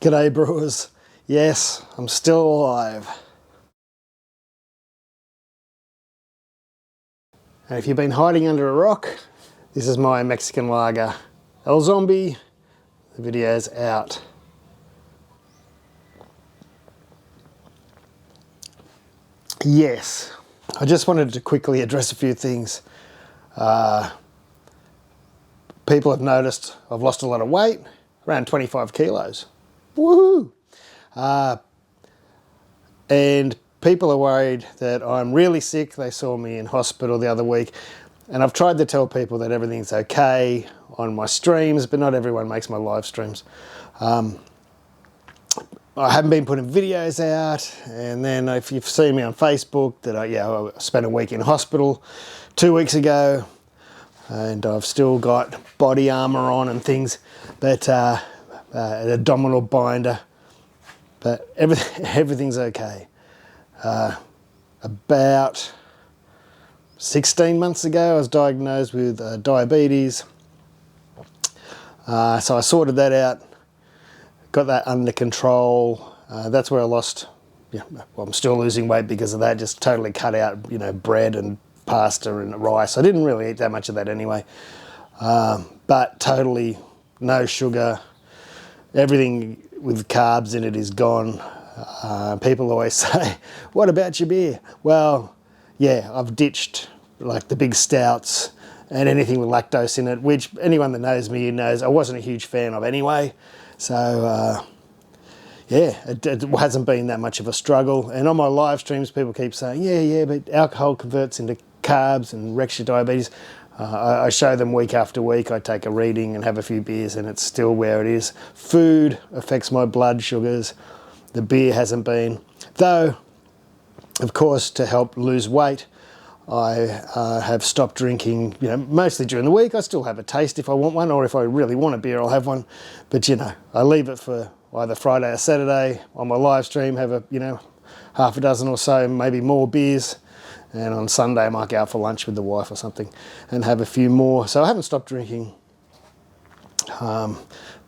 G'day brewers. Yes, I'm still alive. And if you've been hiding under a rock, this is my Mexican lager. El Zombie, the video's out. Yes, I just wanted to quickly address a few things. People have noticed I've lost a lot of weight, around 25 kilos. Woohoo! And people are worried that I'm really sick. They saw me in hospital the other week. And I've tried to tell people that everything's okay on my streams, but not everyone makes my live streams. I haven't been putting videos out. And then if you've seen me on Facebook, that I spent a week in hospital 2 weeks ago. And I've still got body armour on and things, but an abdominal binder. But everything's okay. About 16 months ago, I was diagnosed with diabetes. So I sorted that out, got that under control. That's where I lost, well, I'm still losing weight because of that, just totally cut out, bread and pasta and rice. I didn't really eat that much of that anyway. But totally no sugar. Everything with carbs in it is gone. People always say, what about your beer? Well, yeah, I've ditched like the big stouts and anything with lactose in it, which anyone that knows me knows I wasn't a huge fan of anyway. So, yeah, it hasn't been that much of a struggle. And on my live streams, people keep saying, yeah, but alcohol converts into carbs and wrecks your diabetes. I show them week after week. I take a reading and have a few beers and it's still where it is. Food affects my blood sugars. The beer hasn't been. Though, of course, to help lose weight, I have stopped drinking, mostly during the week. I still have a taste if I want one, or if I really want a beer, I'll have one. But, I leave it for either Friday or Saturday on my live stream, have half a dozen or so, maybe more beers. And on Sunday, I might go out for lunch with the wife or something and have a few more. So I haven't stopped drinking.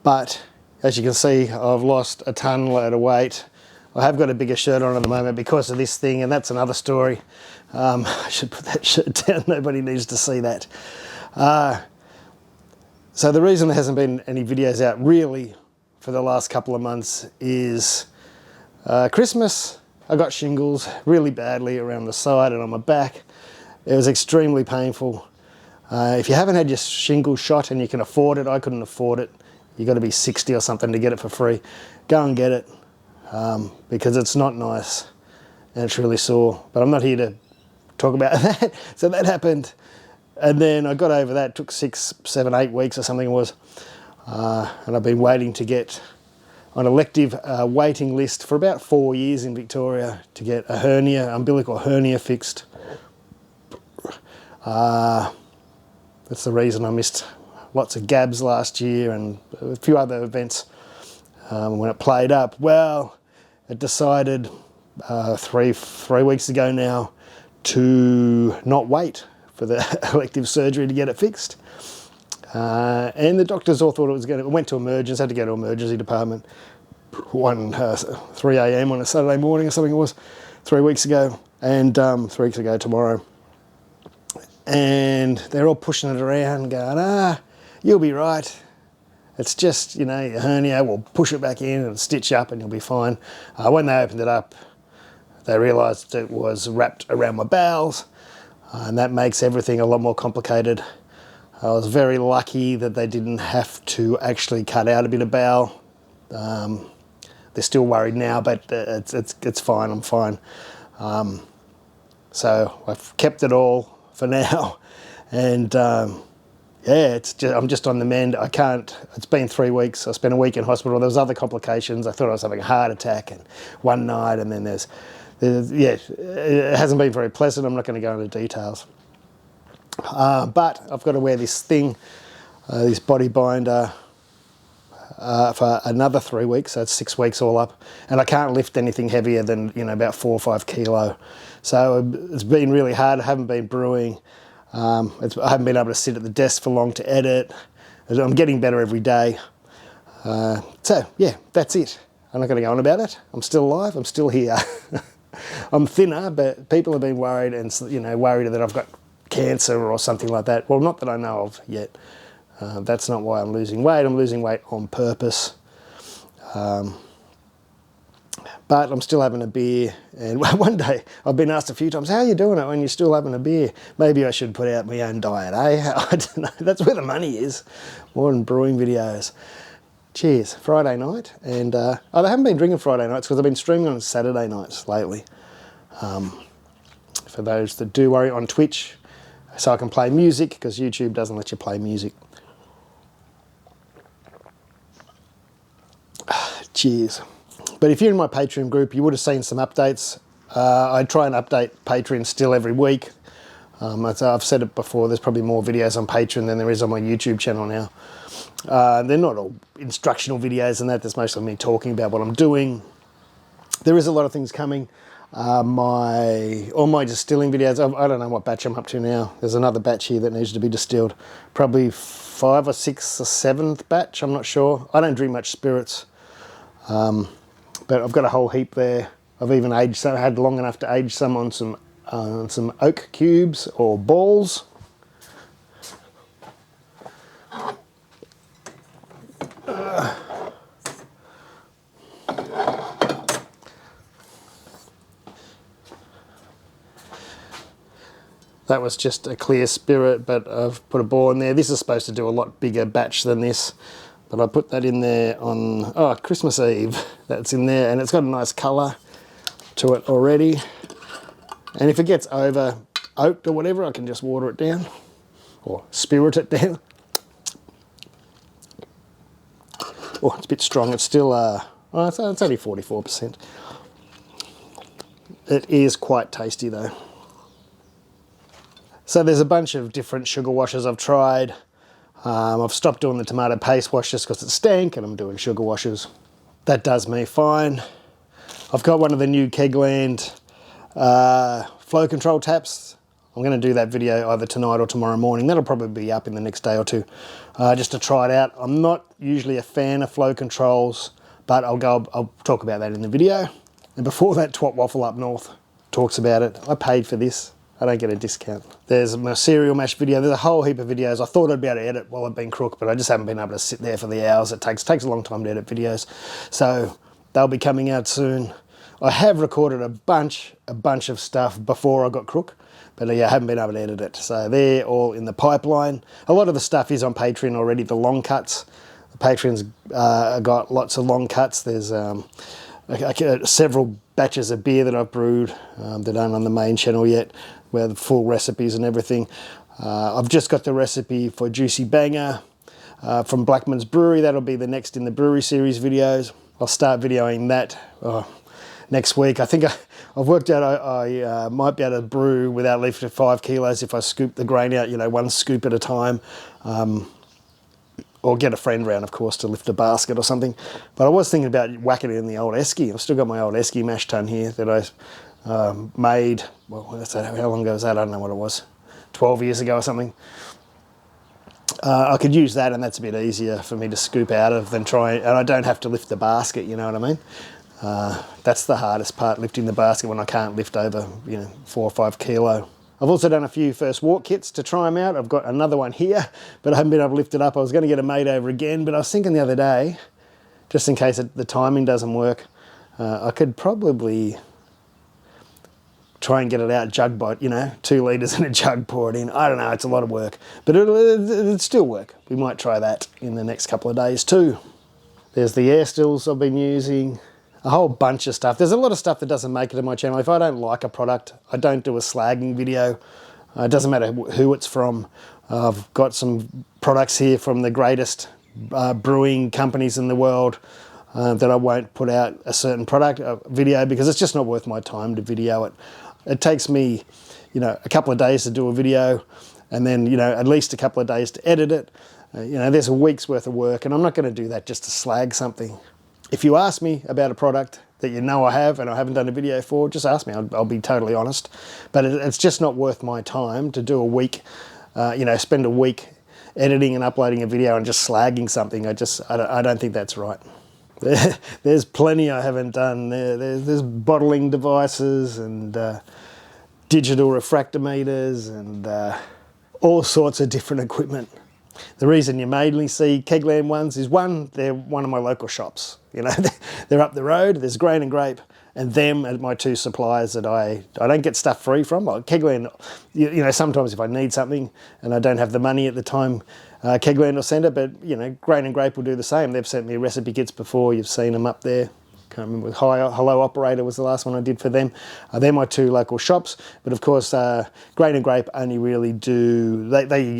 But as you can see, I've lost a load of weight. I have got a bigger shirt on at the moment because of this thing, and that's another story. I should put that shirt down. Nobody needs to see that. So the reason there hasn't been any videos out really for the last couple of months is Christmas. I got shingles really badly around the side and on my back. It was extremely painful. If you haven't had your shingles shot and you can afford it, I couldn't afford it. You got to be 60 or something to get it for free. Go and get it because it's not nice and it's really sore. But I'm not here to talk about that. So that happened. And then I got over that. It took 6, 7, 8 weeks or something it was. And I've been waiting to get on elective waiting list for about 4 years in Victoria to get a hernia, umbilical hernia fixed. That's the reason I missed lots of Gabs last year and a few other events when it played up. Well, it decided 3 weeks ago now to not wait for the elective surgery to get it fixed. And the doctors all thought it went to emergency, had to go to emergency department 3 a.m. on a Saturday morning or something it was, 3 weeks ago, and 3 weeks ago tomorrow. And they're all pushing it around going, you'll be right. It's just, your hernia, we'll push it back in and stitch up and you'll be fine. When they opened it up, they realised it was wrapped around my bowels, and that makes everything a lot more complicated. I was very lucky that they didn't have to actually cut out a bit of bowel. They're still worried now, but it's fine, I'm fine. So I've kept it all for now. And I'm just on the mend. I can't, it's been 3 weeks. I spent a week in hospital. There was other complications. I thought I was having a heart attack and one night, and then it hasn't been very pleasant. I'm not going to go into details. But I've got to wear this thing, this body binder, for another 3 weeks, so it's 6 weeks all up, and I can't lift anything heavier than about 4 or 5 kilo. So it's been really hard. I haven't been brewing. I haven't been able to sit at the desk for long to edit. I'm getting better every day. So yeah, that's it. I'm not going to go on about it. I'm still alive. I'm still here. I'm thinner, but people have been worried and worried that I've got cancer or something like that. Well, not that I know of yet. That's not why I'm losing weight. I'm losing weight on purpose. But I'm still having a beer. And one day I've been asked a few times, how are you doing it when you're still having a beer? Maybe I should put out my own diet, eh? I don't know. That's where the money is, more than brewing videos. Cheers. Friday night. And I haven't been drinking Friday nights because I've been streaming on Saturday nights lately. For those that do worry, on Twitch, so I can play music because YouTube doesn't let you play music. Cheers. But if you're in my Patreon group, you would have seen some updates. I try and update Patreon still every week. I've said it before, there's probably more videos on Patreon than there is on my YouTube channel now. They're not all instructional videos and that. There's mostly me talking about what I'm doing. There is a lot of things coming. All my distilling videos, I don't know what batch I'm up to now. There's another batch here that needs to be distilled. Probably 5th or 6th or 7th batch, I'm not sure. I don't drink much spirits. But I've got a whole heap there. I've even aged some, had long enough to age some on some oak cubes or balls. That was just a clear spirit, but I've put a ball in there. This is supposed to do a lot bigger batch than this. But I put that in there on Christmas Eve. That's in there, and it's got a nice colour to it already. And if it gets over oaked or whatever, I can just water it down or spirit it down. Oh, it's a bit strong. It's still it's only 44%. It is quite tasty though. So there's a bunch of different sugar washes I've tried. I've stopped doing the tomato paste wash just because it stank, and I'm doing sugar washes. That does me fine. I've got one of the new Kegland flow control taps. I'm going to do that video either tonight or tomorrow morning. That'll probably be up in the next day or two, just to try it out. I'm not usually a fan of flow controls, but I'll talk about that in the video. And before that, Twat Waffle up north talks about it. I paid for this. I don't get a discount. There's my cereal mash video. There's a whole heap of videos. I thought I'd be able to edit while I've been crook, but I just haven't been able to sit there for the hours it takes. It takes a long time to edit videos. So they'll be coming out soon. I have recorded a bunch of stuff before I got crook, but I haven't been able to edit it. So they're all in the pipeline. A lot of the stuff is on Patreon already, the long cuts. The Patreon's got lots of long cuts. There's several batches of beer that I've brewed that aren't on the main channel yet, where the full recipes and everything. I've just got the recipe for Juicy Banger from Blackman's Brewery. That'll be the next in the Brewery series videos. I'll start videoing that next week. I think I've worked out I might be able to brew without lifting 5 kilos if I scoop the grain out, one scoop at a time. Or get a friend round, of course, to lift a basket or something. But I was thinking about whacking it in the old esky. I've still got my old esky mash tun here that I made, well, how long ago was that? I don't know what it was, 12 years ago or something. I could use that, and that's a bit easier for me to scoop out of than try, and I don't have to lift the basket, you know what I mean? That's the hardest part, lifting the basket when I can't lift over, 4 or 5 kilo. I've also done a few first walk kits to try them out. I've got another one here, but I haven't been able to lift it up. I was going to get it made over again, but I was thinking the other day, just in case the timing doesn't work, I could probably try and get it out jug by, 2 litres in a jug, pour it in. I don't know, it's a lot of work, but it'll still work. We might try that in the next couple of days too. There's the air stills I've been using. A whole bunch of stuff. There's a lot of stuff that doesn't make it to my channel. If I don't like a product, I don't do a slagging video. It doesn't matter who it's from. I've got some products here from the greatest brewing companies in the world that I won't put out a certain product video because it's just not worth my time to video it. It takes me, a couple of days to do a video, and then, at least a couple of days to edit it. There's a week's worth of work, and I'm not going to do that just to slag something. If you ask me about a product that I have and I haven't done a video for, just ask me. I'll be totally honest. But it's just not worth my time to do a week, spend a week editing and uploading a video and just slagging something. I don't think that's right. There's plenty I haven't done. There's bottling devices and digital refractometers and all sorts of different equipment. The reason you mainly see Kegland ones is one, they're one of my local shops. You know, they're up the road. There's Grain and Grape, and them are my two suppliers that I don't get stuff free from. Like Kegland, you know, sometimes if I need something and I don't have the money at the time, Kegland will send it. But you know, Grain and Grape will do the same. They've sent me recipe kits before. You've seen them up there. Can't remember. Hello Operator was the last one I did for them. They're my two local shops, but of course, Grain and Grape only really do they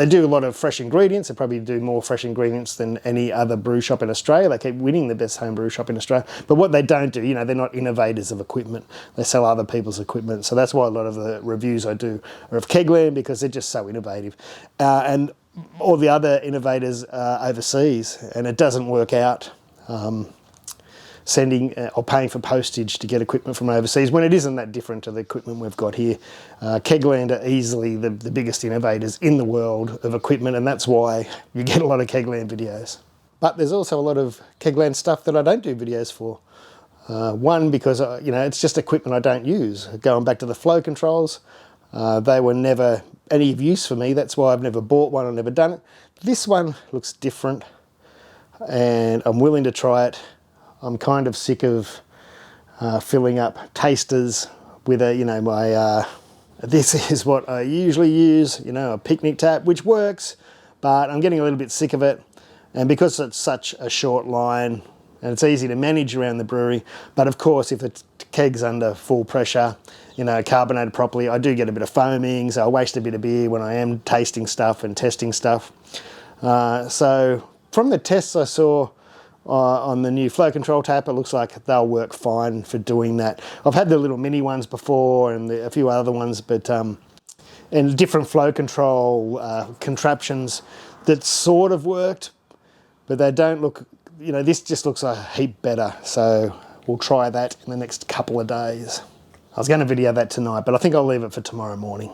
do a lot of fresh ingredients. They probably do more fresh ingredients than any other brew shop in Australia. They keep winning the best home brew shop in Australia. But what they don't do, you know, they're not innovators of equipment. They sell other people's equipment. So that's why a lot of the reviews I do are of Kegland, because they're just so innovative, and all the other innovators are overseas, and it doesn't work out. Sending or paying for postage to get equipment from overseas when it isn't that different to the equipment we've got here. Kegland are easily the biggest innovators in the world of equipment, and that's why you get a lot of Kegland videos. But there's also a lot of Kegland stuff that I don't do videos for. One, because you know, it's just equipment I don't use. Going back to the flow controls, they were never any of use for me. That's why I've never bought one, I've never done it. This one looks different, and I'm willing to try it. I'm kind of sick of filling up tasters with a, you know, my, this is what I usually use, you know, a picnic tap, which works, but I'm getting a little bit sick of it. And because it's such a short line and it's easy to manage around the brewery, but of course, if the keg's under full pressure, you know, carbonated properly, I do get a bit of foaming, so I waste a bit of beer when I am tasting stuff and testing stuff. So from the tests I saw, on the new flow control tap, it looks like they'll work fine for doing that. I've had the little mini ones before and a few other ones, but and different flow control contraptions that sort of worked, but they don't look, you know, this just looks a heap better. So we'll try that in the next couple of days. I was going to video that tonight, but I think I'll leave it for tomorrow morning.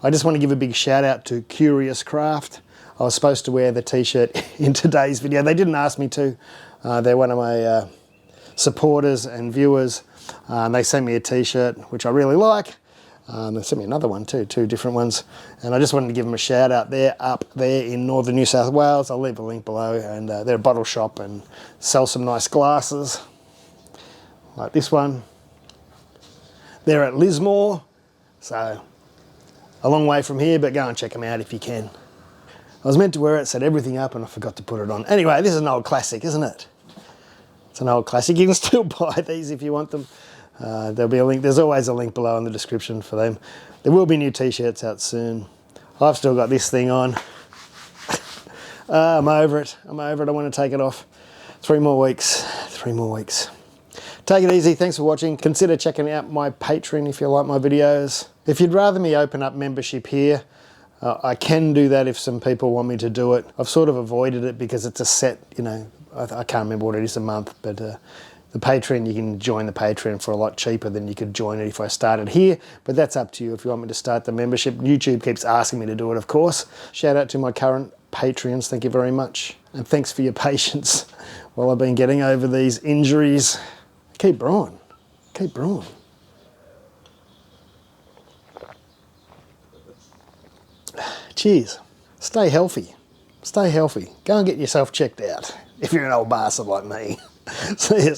I just want to give a big shout out to Curious Craft. I was supposed to wear the t-shirt in today's video. They didn't ask me to. They're one of my supporters and viewers. They sent me a t-shirt, which I really like. They sent me another one too, two different ones. And I just wanted to give them a shout out. They're up there in northern New South Wales. I'll leave a link below. And they're a bottle shop and sell some nice glasses, like this one. They're at Lismore, so a long way from here, but go and check them out if you can. I was meant to wear it, set everything up, and I forgot to put it on. Anyway, this is an old classic, isn't it? It's an old classic. You can still buy these if you want them. There'll be a link. There's always a link below in the description for them. There will be new t-shirts out soon. I've still got this thing on. I'm over it. I'm over it. I want to take it off. 3 more weeks. 3 more weeks. Take it easy. Thanks for watching. Consider checking out my Patreon if you like my videos. If you'd rather me open up membership here, I can do that if some people want me to do it. I've sort of avoided it because it's a set, you know, I can't remember what it is a month, but the Patreon, you can join the Patreon for a lot cheaper than you could join it if I started here, but that's up to you if you want me to start the membership. YouTube keeps asking me to do it, of course. Shout out to my current Patreons, thank you very much. And thanks for your patience while I've been getting over these injuries. Keep brewing, keep brewing. Cheers. Stay healthy. Stay healthy. Go and get yourself checked out if you're an old bastard like me. See you.